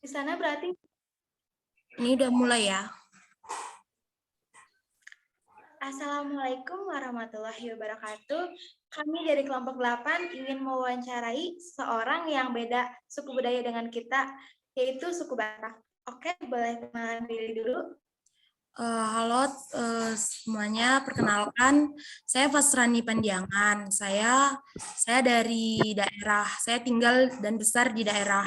Di sana berarti Ini udah mulai ya. Assalamualaikum warahmatullahi wabarakatuh. Kami dari kelompok 8 ingin mewawancarai seorang yang beda suku budaya dengan kita, yaitu suku Batak. Oke, boleh kenalan diri dulu. Halo semuanya, perkenalkan saya Fasrani Pandiangan. Saya tinggal dan besar di daerah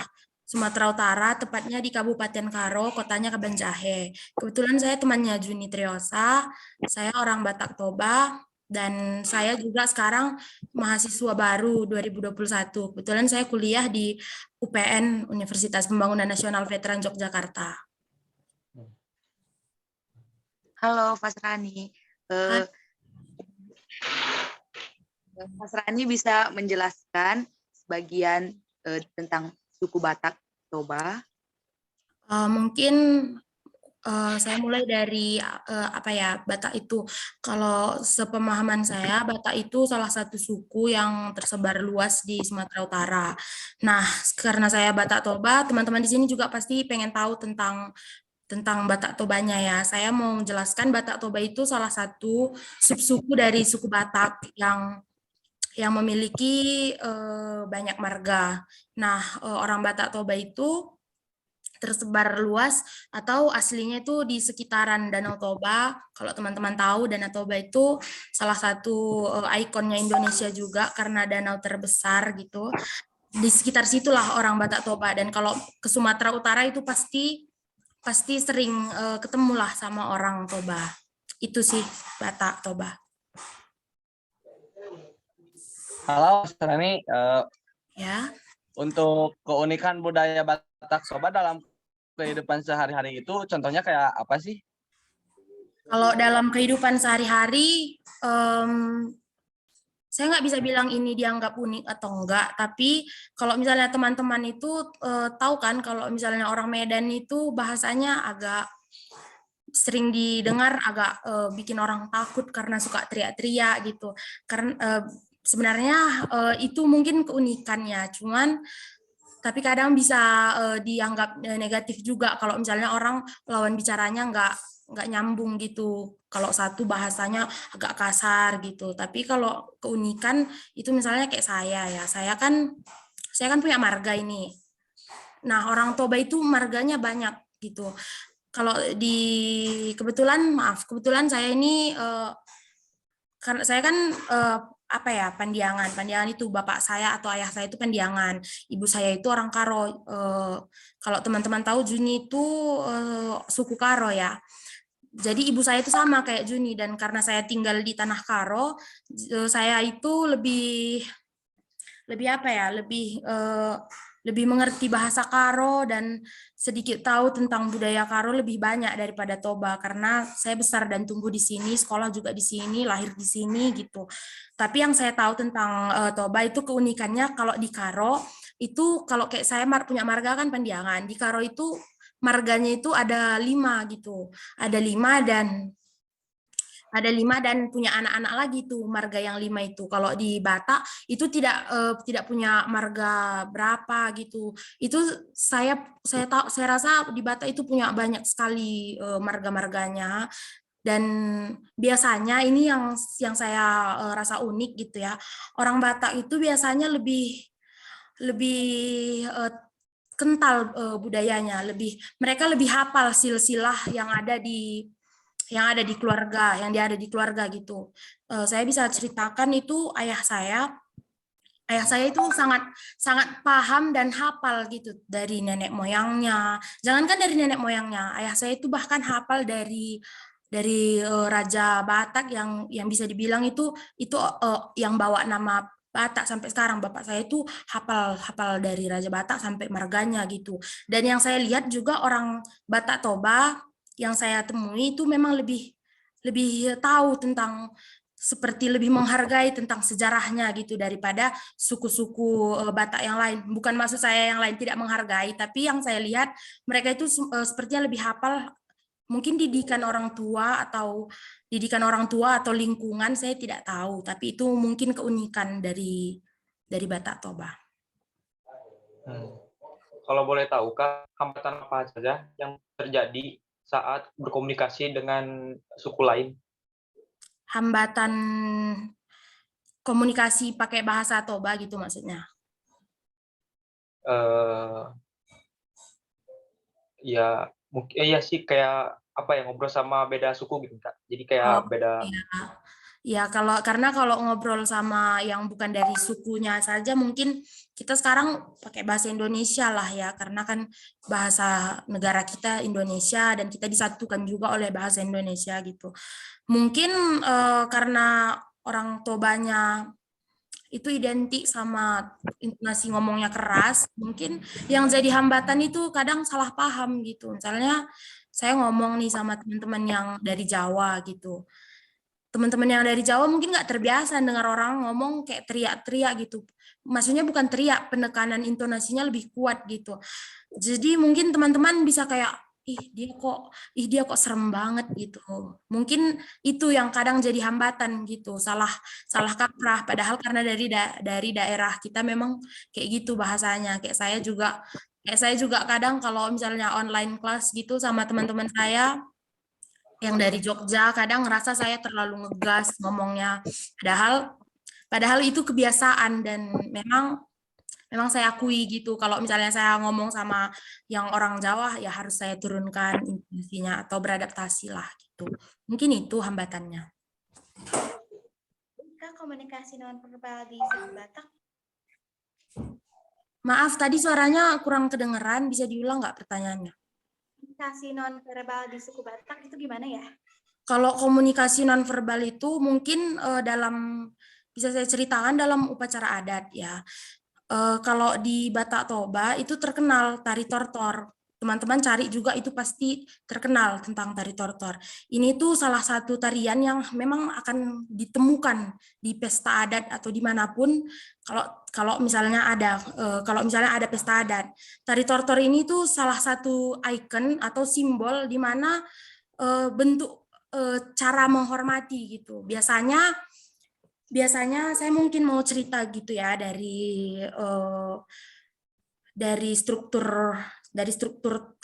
Sumatera Utara, tepatnya di Kabupaten Karo, kotanya Kabanjahe. Kebetulan saya temannya Juni Triosa, saya orang Batak Toba, dan saya juga sekarang mahasiswa baru 2021. Kebetulan saya kuliah di UPN, Universitas Pembangunan Nasional Veteran Yogyakarta. Halo Fasrani. Fasrani bisa menjelaskan sebagian tentang suku Batak Toba? Mungkin saya mulai dari Batak itu. Kalau sepemahaman saya, Batak itu salah satu suku yang tersebar luas di Sumatera Utara. Nah, karena saya Batak Toba, teman-teman di sini juga pasti pengen tahu tentang Batak Tobanya ya. Saya mau menjelaskan Batak Toba itu salah satu subsuku dari suku Batak yang memiliki banyak marga. Nah, orang Batak Toba itu tersebar luas atau aslinya itu di sekitaran Danau Toba. Kalau teman-teman tahu, Danau Toba itu salah satu ikonnya Indonesia juga karena danau terbesar gitu. Di sekitar situlah orang Batak Toba, dan kalau ke Sumatera Utara itu pasti sering ketemulah sama orang Toba. Itu sih Batak Toba. Halo, Rani. Ya. Untuk keunikan budaya Batak Toba dalam kehidupan sehari-hari itu, contohnya kayak apa sih? Kalau dalam kehidupan sehari-hari, saya nggak bisa bilang ini dianggap unik atau enggak, tapi kalau misalnya teman-teman itu tahu kan, kalau misalnya orang Medan itu bahasanya agak sering didengar agak bikin orang takut karena suka teriak-teriak gitu. Karena sebenarnya itu mungkin keunikannya, cuman tapi kadang bisa dianggap negatif juga kalau misalnya orang lawan bicaranya nggak nyambung gitu. Kalau satu bahasanya agak kasar gitu. Tapi kalau keunikan itu misalnya kayak saya kan punya marga ini. Nah, orang Toba itu marganya banyak gitu. Kalau kebetulan saya ini karena saya kan Pandiangan. Pandiangan itu bapak saya atau ayah saya itu Pandiangan. Ibu saya itu orang Karo. Kalau teman-teman tahu, Juni itu suku Karo ya. Jadi ibu saya itu sama kayak Juni, dan karena saya tinggal di tanah Karo, saya itu lebih lebih mengerti bahasa Karo dan sedikit tahu tentang budaya Karo lebih banyak daripada Toba, karena saya besar dan tumbuh di sini, sekolah juga di sini, lahir di sini gitu. Tapi yang saya tahu tentang Toba itu keunikannya, kalau di Karo itu, kalau kayak saya punya marga kan Pandiangan, di Karo itu marganya itu ada 5 gitu, ada lima dan punya anak-anak lagi tuh marga yang 5 itu. Kalau di Batak itu tidak punya marga berapa gitu. Itu saya rasa di Batak itu punya banyak sekali marga-marganya. Dan biasanya ini yang saya rasa unik gitu ya. Orang Batak itu biasanya lebih kental budayanya, mereka lebih hafal silsilah yang ada di keluarga gitu. Saya bisa ceritakan itu ayah saya itu sangat sangat paham dan hafal gitu dari nenek moyangnya. Jangankan dari nenek moyangnya, ayah saya itu bahkan hafal dari Raja Batak yang bisa dibilang itu yang bawa nama Batak sampai sekarang. Bapak saya itu hafal dari Raja Batak sampai marganya gitu. Dan yang saya lihat juga orang Batak Toba yang saya temui itu memang lebih tahu tentang, seperti lebih menghargai tentang sejarahnya gitu daripada suku-suku Batak yang lain. Bukan maksud saya yang lain tidak menghargai, tapi yang saya lihat mereka itu sepertinya lebih hafal. Mungkin didikan orang tua atau lingkungan, saya tidak tahu, tapi itu mungkin keunikan dari Batak Toba. kalau boleh tahu Kak, hambatan apa saja yang terjadi saat berkomunikasi dengan suku lain? Hambatan komunikasi pakai bahasa Toba gitu maksudnya. Eh, ya mungkin iya sih kayak apa ya, ngobrol sama beda suku gitu Kak. Jadi Oh, kayak beda. iya. Ya, karena kalau ngobrol sama yang bukan dari sukunya saja mungkin kita sekarang pakai bahasa Indonesia lah ya, karena kan bahasa negara kita Indonesia dan kita disatukan juga oleh bahasa Indonesia gitu. Mungkin karena orang Tobanya itu identik sama intonasi ngomongnya keras, mungkin yang jadi hambatan itu kadang salah paham gitu. Misalnya saya ngomong nih sama teman-teman yang dari Jawa gitu. Teman-teman yang dari Jawa mungkin nggak terbiasa dengar orang ngomong kayak teriak-teriak gitu. Maksudnya bukan teriak, penekanan intonasinya lebih kuat gitu. Jadi mungkin teman-teman bisa kayak, ih dia kok serem banget gitu. Mungkin itu yang kadang jadi hambatan gitu, salah salah kaprah. Padahal karena dari daerah kita memang kayak gitu bahasanya. Kayak saya juga kadang kalau misalnya online class gitu sama teman-teman saya yang dari Jogja kadang ngerasa saya terlalu ngegas ngomongnya, padahal itu kebiasaan dan memang saya akui gitu kalau misalnya saya ngomong sama yang orang Jawa ya harus saya turunkan intonasinya atau beradaptasi lah gitu, mungkin itu hambatannya. Kak, komunikasi nonverbal di suku Batak? Maaf tadi suaranya kurang kedengeran, bisa diulang nggak pertanyaannya? Komunikasi nonverbal di suku Batak itu gimana ya? Kalau komunikasi nonverbal itu mungkin bisa saya ceritakan dalam upacara adat ya. Kalau di Batak Toba itu terkenal tari tortor. Teman-teman cari juga itu pasti terkenal tentang tari tortor. Ini tuh salah satu tarian yang memang akan ditemukan di pesta adat atau dimanapun. Kalau misalnya ada pesta adat, tari tortor ini tuh salah satu ikon atau simbol di mana bentuk cara menghormati gitu. Biasanya saya mungkin mau cerita gitu ya dari struktur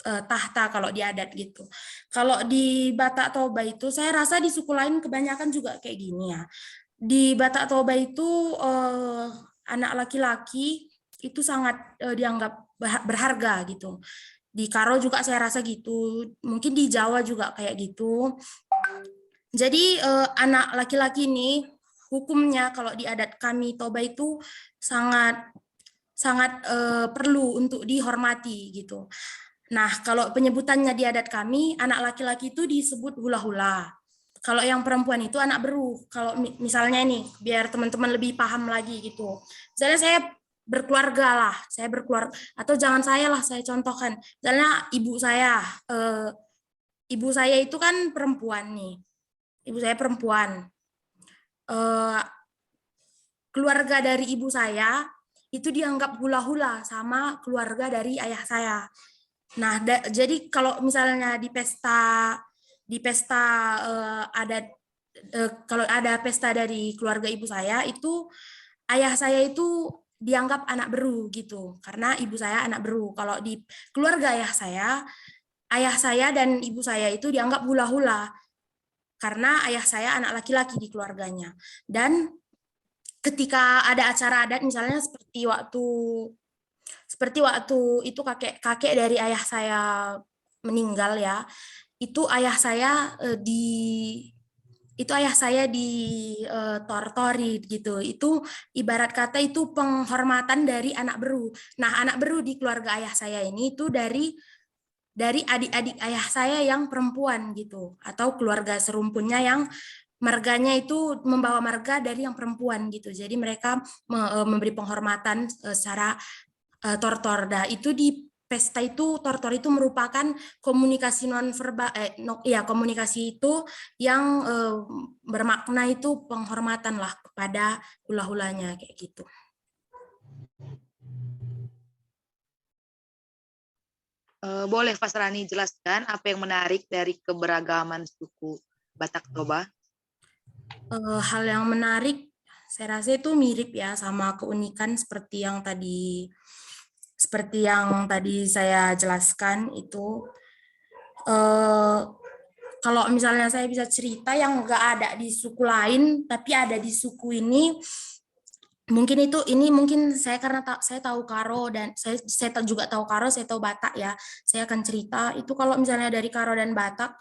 tahta kalau di adat gitu. Kalau di Batak Toba itu saya rasa di suku lain kebanyakan juga kayak gini ya. Di Batak Toba itu anak laki-laki itu sangat dianggap berharga gitu. Di Karo juga saya rasa gitu. Mungkin di Jawa juga kayak gitu. Jadi anak laki-laki ini hukumnya kalau di adat kami Toba itu sangat sangat perlu untuk dihormati gitu. Nah, kalau penyebutannya di adat kami, anak laki-laki itu disebut hula-hula. Kalau yang perempuan itu anak beru. Kalau misalnya ini, biar teman-teman lebih paham lagi gitu. Misalnya saya berkeluarga, atau jangan saya lah, saya contohkan. Misalnya ibu saya itu kan perempuan nih. Ibu saya perempuan. Keluarga dari ibu saya itu dianggap hula-hula sama keluarga dari ayah saya. Nah, jadi kalau misalnya di pesta adat, kalau ada pesta dari keluarga ibu saya itu ayah saya itu dianggap anak beru gitu, karena ibu saya anak beru. Kalau di keluarga ayah saya dan ibu saya itu dianggap hula-hula karena ayah saya anak laki-laki di keluarganya. Dan ketika ada acara adat misalnya seperti waktu itu kakek dari ayah saya meninggal ya, itu ayah saya tortori gitu. Itu ibarat kata itu penghormatan dari anak beru. Nah, anak beru di keluarga ayah saya ini itu dari adik-adik ayah saya yang perempuan gitu, atau keluarga serumpunnya yang marganya itu membawa marga dari yang perempuan gitu. Jadi mereka memberi penghormatan secara tortor. Nah, itu di pesta itu tortor itu merupakan komunikasi nonverbal komunikasi itu yang bermakna itu penghormatan lah kepada hula-hulanya kayak gitu. Boleh Fasrani jelaskan apa yang menarik dari keberagaman suku Batak Toba? Hal yang menarik saya rasa itu mirip ya sama keunikan seperti yang tadi seperti yang tadi saya jelaskan itu, kalau misalnya saya bisa cerita yang nggak ada di suku lain, tapi ada di suku ini, mungkin saya karena saya tahu Karo dan saya juga tahu Karo, saya tahu Batak ya. Saya akan cerita itu kalau misalnya dari Karo dan Batak,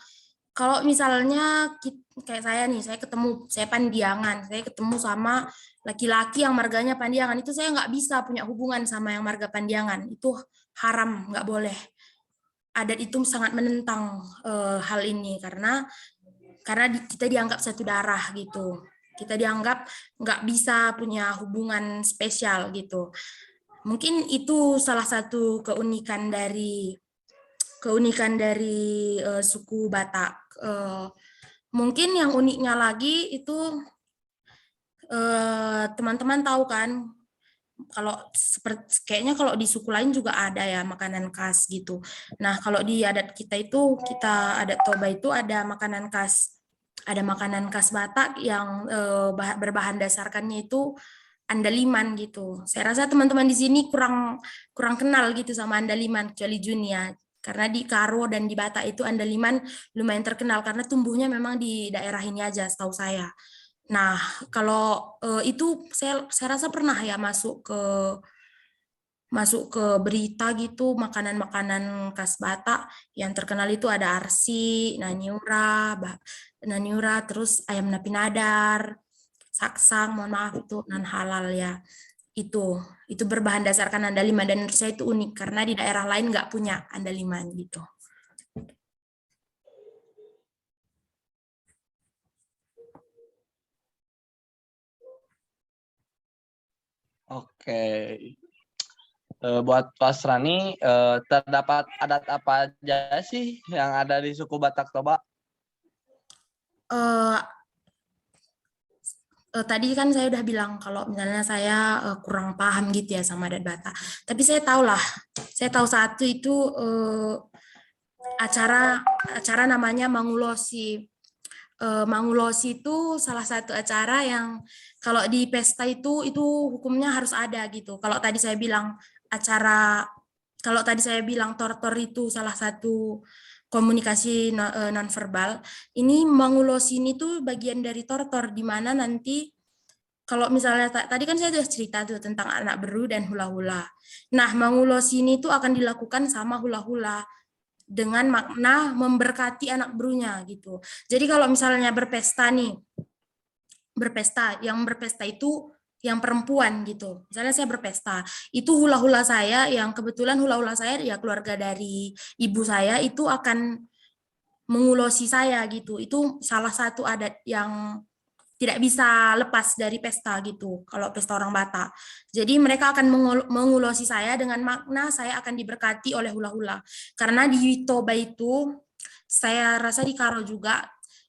kalau misalnya kayak saya nih, saya Pandiangan, saya ketemu sama laki-laki yang marganya Pandiangan, itu saya nggak bisa punya hubungan sama yang marga Pandiangan, itu haram, nggak boleh. Adat itu sangat menentang hal ini karena kita dianggap satu darah gitu. Kita dianggap nggak bisa punya hubungan spesial gitu. Mungkin itu salah satu keunikan dari suku Batak. Mungkin yang uniknya lagi itu teman-teman tahu kan, kalau kayaknya kalau di suku lain juga ada ya makanan khas gitu. Nah, kalau di adat kita itu, adat Toba itu ada makanan khas Batak yang berbahan dasarkannya itu andaliman gitu. Saya rasa teman-teman di sini kurang kenal gitu sama andaliman kecuali Junia. Karena di Karo dan di Batak itu andaliman lumayan terkenal karena tumbuhnya memang di daerah ini aja setahu saya. Nah, kalau itu saya rasa pernah ya masuk ke berita gitu, makanan-makanan khas Batak yang terkenal itu ada arsi, naniura, terus ayam napi nadar, saksang, mohon maaf itu non halal ya. Itu berbahan dasarkan andaliman dan menurut saya itu unik karena di daerah lain nggak punya andaliman gitu. Oke. Buat Pas Rani, terdapat adat apa aja sih yang ada di suku Batak Toba? Tadi kan saya udah bilang kalau misalnya saya kurang paham gitu ya sama adat Batak. Tapi saya tahu satu itu acara namanya Mangulosi. Mangulosi itu salah satu acara yang kalau di pesta itu hukumnya harus ada gitu. Kalau tadi saya bilang tortor itu salah satu komunikasi nonverbal. Ini Mangulosi ini tuh bagian dari tortor di mana nanti kalau misalnya tadi kan saya sudah cerita tuh tentang anak beru dan hula-hula. Nah, Mangulosi ini tuh akan dilakukan sama hula-hula dengan makna memberkati anak berunya gitu. Jadi kalau misalnya yang berpesta itu yang perempuan gitu. Misalnya saya berpesta, itu hula-hula saya yang kebetulan hula-hula saya ya keluarga dari ibu saya itu akan mengulosi saya gitu. Itu salah satu adat yang tidak bisa lepas dari pesta gitu, kalau pesta orang Batak. Jadi mereka akan mengulosi saya dengan makna saya akan diberkati oleh hula-hula. Karena di Toba itu, saya rasa di Karo juga,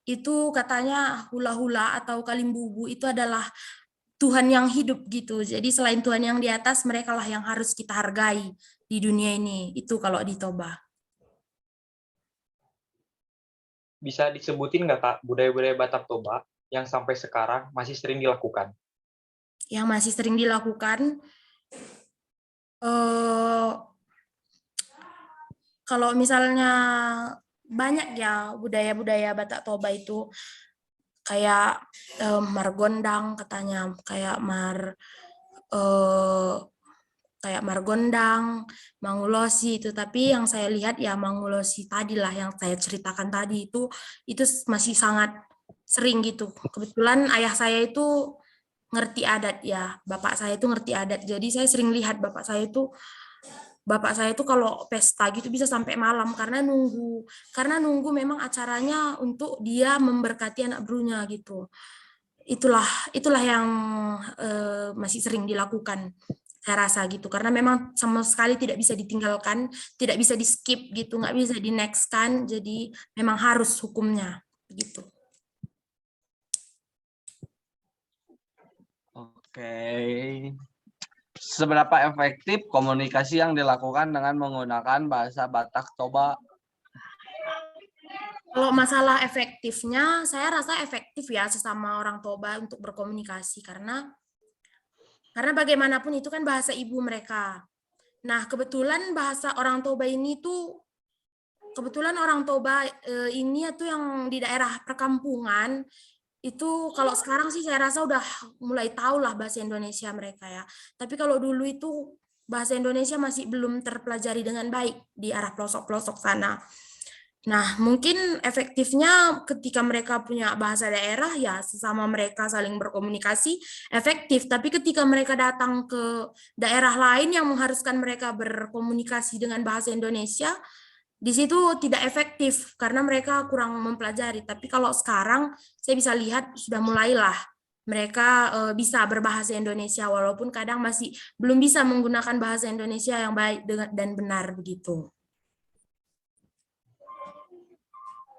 itu katanya hula-hula atau kalimbubu itu adalah Tuhan yang hidup gitu. Jadi selain Tuhan yang di atas, mereka lah yang harus kita hargai di dunia ini. Itu kalau di Toba. Bisa disebutin nggak, Kak, budaya-budaya Batak Toba yang sampai sekarang masih sering dilakukan? Yang masih sering dilakukan, kalau misalnya banyak ya budaya-budaya Batak Toba itu kayak margondang katanya, kayak margondang, mangulosi itu. Tapi yang saya lihat ya mangulosi tadi lah yang saya ceritakan tadi itu masih sangat sering gitu. Kebetulan ayah saya itu ngerti adat ya, bapak saya itu ngerti adat. Jadi saya sering lihat bapak saya itu kalau pesta gitu bisa sampai malam karena nunggu memang acaranya untuk dia memberkati anak berunya gitu. Itulah yang masih sering dilakukan saya rasa gitu karena memang sama sekali tidak bisa ditinggalkan, tidak bisa di skip gitu, nggak bisa di next kan, jadi memang harus hukumnya gitu. Oke. Seberapa efektif komunikasi yang dilakukan dengan menggunakan bahasa Batak Toba? Kalau masalah efektifnya, saya rasa efektif ya sesama orang Toba untuk berkomunikasi karena bagaimanapun itu kan bahasa ibu mereka. Nah, kebetulan bahasa orang Toba ini tuh, kebetulan orang Toba ini tuh yang di daerah perkampungan, itu kalau sekarang sih saya rasa udah mulai tahu lah bahasa Indonesia mereka ya. Tapi kalau dulu itu bahasa Indonesia masih belum terpelajari dengan baik di arah pelosok-pelosok sana. Nah, mungkin efektifnya ketika mereka punya bahasa daerah, ya sesama mereka saling berkomunikasi efektif. Tapi ketika mereka datang ke daerah lain yang mengharuskan mereka berkomunikasi dengan bahasa Indonesia, di situ tidak efektif karena mereka kurang mempelajari. Tapi kalau sekarang saya bisa lihat sudah mulailah mereka bisa berbahasa Indonesia walaupun kadang masih belum bisa menggunakan bahasa Indonesia yang baik dan benar begitu.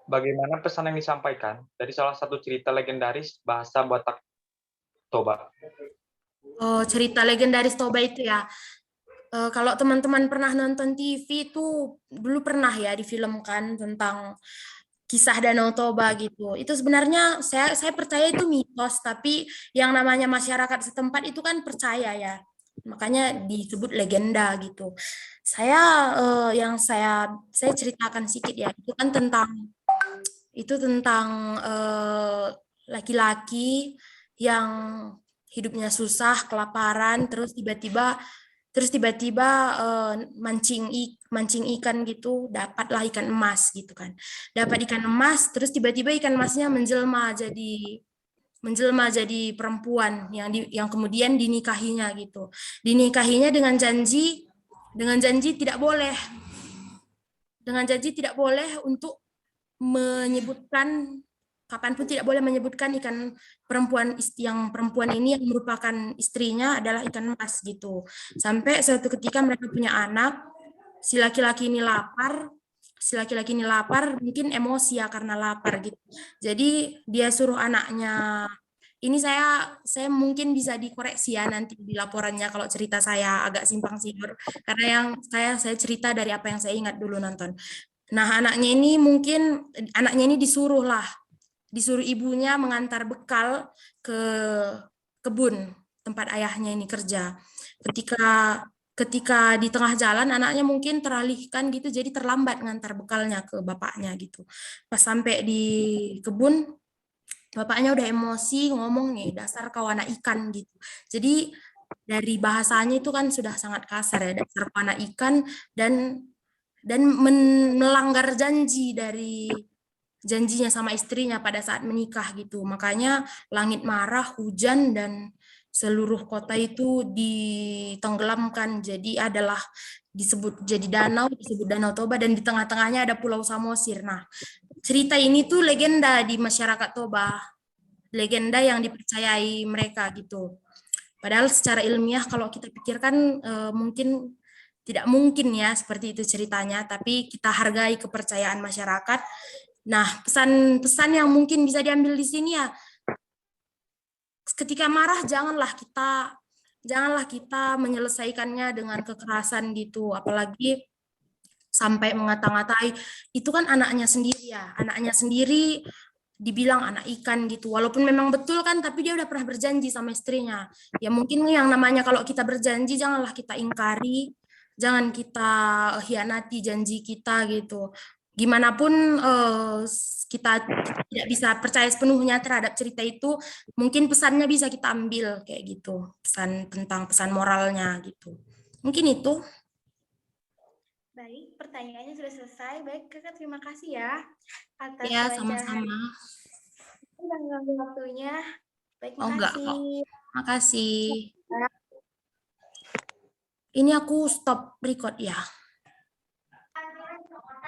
Bagaimana pesan yang disampaikan dari salah satu cerita legendaris bahasa Batak Toba? Cerita legendaris Toba itu ya. Kalau teman-teman pernah nonton TV itu dulu pernah ya difilmkan tentang kisah Danau Toba gitu. Itu sebenarnya saya percaya itu mitos, tapi yang namanya masyarakat setempat itu kan percaya ya. Makanya disebut legenda gitu. Saya yang saya ceritakan sedikit ya. Itu tentang laki-laki yang hidupnya susah, kelaparan, terus tiba-tiba mancing ikan gitu, dapatlah ikan emas gitu kan. Dapat ikan emas, terus tiba-tiba ikan emasnya menjelma jadi perempuan yang kemudian dinikahinya gitu. Dinikahinya dengan janji tidak boleh untuk menyebutkan kapanpun tidak boleh menyebutkan ikan perempuan ini yang merupakan istrinya adalah ikan emas gitu. Sampai suatu ketika mereka punya anak, si laki-laki ini lapar, mungkin emosi ya karena lapar gitu. Jadi dia suruh anaknya, ini saya mungkin bisa dikoreksi ya nanti di laporannya kalau cerita saya agak simpang siur karena yang saya cerita dari apa yang saya ingat dulu nonton. Nah, anaknya ini disuruh ibunya mengantar bekal ke kebun tempat ayahnya ini kerja. Ketika di tengah jalan anaknya mungkin teralihkan gitu, jadi terlambat ngantar bekalnya ke bapaknya gitu. Pas sampai di kebun, bapaknya udah emosi ngomong nih, dasar kau anak ikan gitu. Jadi dari bahasanya itu kan sudah sangat kasar ya, dasar kau anak ikan dan melanggar janjinya sama istrinya pada saat menikah gitu. Makanya langit marah, hujan, dan seluruh kota itu ditenggelamkan. Jadi disebut Danau Toba, dan di tengah-tengahnya ada Pulau Samosir. Nah, cerita ini tuh legenda di masyarakat Toba. Legenda yang dipercayai mereka gitu. Padahal secara ilmiah kalau kita pikirkan mungkin tidak mungkin ya seperti itu ceritanya, tapi kita hargai kepercayaan masyarakat. Nah, pesan-pesan yang mungkin bisa diambil di sini ya, ketika marah janganlah kita menyelesaikannya dengan kekerasan gitu, apalagi sampai ngata-ngatai. Itu kan anaknya sendiri dibilang anak ikan gitu, walaupun memang betul kan, tapi dia udah pernah berjanji sama istrinya. Ya mungkin yang namanya kalau kita berjanji janganlah kita ingkari, jangan kita hianati janji kita gitu. Gimana pun kita tidak bisa percaya sepenuhnya terhadap cerita itu, mungkin pesannya bisa kita ambil kayak gitu, pesan moralnya gitu. Mungkin itu. Baik, pertanyaannya sudah selesai. Baik, Kakak terima kasih ya atas Ya, wawancara. sama-sama. Udah mengganggu waktunya. Baik, Oh, enggak kok. makasih. Makasih. Ini aku stop record ya.